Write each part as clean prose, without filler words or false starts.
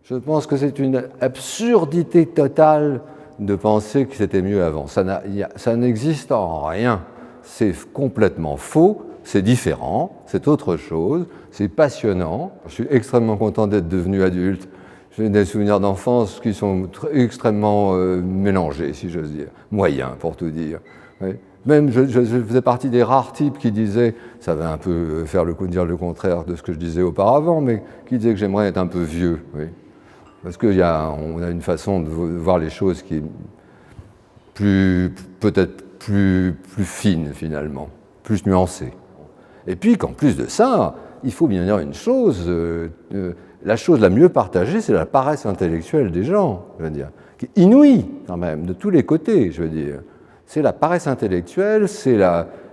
Je pense que c'est une absurdité totale de penser que c'était mieux avant. Ça n'existe en rien. C'est complètement faux, c'est différent, c'est autre chose, c'est passionnant. Je suis extrêmement content d'être devenu adulte. J'ai des souvenirs d'enfance qui sont extrêmement mélangés, si j'ose dire, moyens pour tout dire. Oui. Même je faisais partie des rares types qui disaient, ça va un peu faire dire le contraire de ce que je disais auparavant, mais qui disaient que j'aimerais être un peu vieux. Oui. Parce qu'on a une façon de voir les choses qui est peut-être plus fine finalement, plus nuancée. Et puis qu'en plus de ça, il faut bien dire une chose, la chose la mieux partagée, c'est la paresse intellectuelle des gens, je veux dire, qui est inouïe quand même, de tous les côtés, je veux dire. C'est la paresse intellectuelle, c'est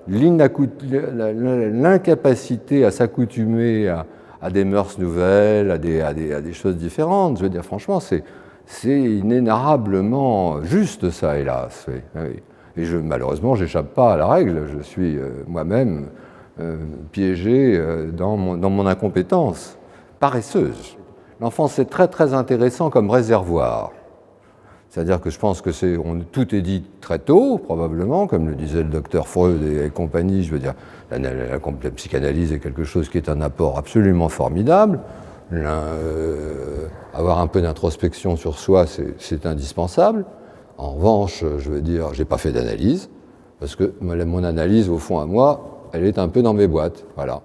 l'incapacité à s'accoutumer à des mœurs nouvelles, à des choses différentes. Je veux dire, franchement, c'est inénarrablement juste, ça, hélas. Oui, oui. Et malheureusement, j'échappe pas à la règle. Je suis moi-même piégé dans mon incompétence paresseuse. L'enfance, c'est très, très intéressant comme réservoir. C'est-à-dire que je pense que tout est dit très tôt, probablement, comme le disait le docteur Freud et compagnie. Je veux dire, la psychanalyse est quelque chose qui est un apport absolument formidable. Avoir un peu d'introspection sur soi, c'est indispensable. En revanche, je veux dire, j'ai pas fait d'analyse, parce que mon analyse, au fond, à moi, elle est un peu dans mes boîtes. Voilà.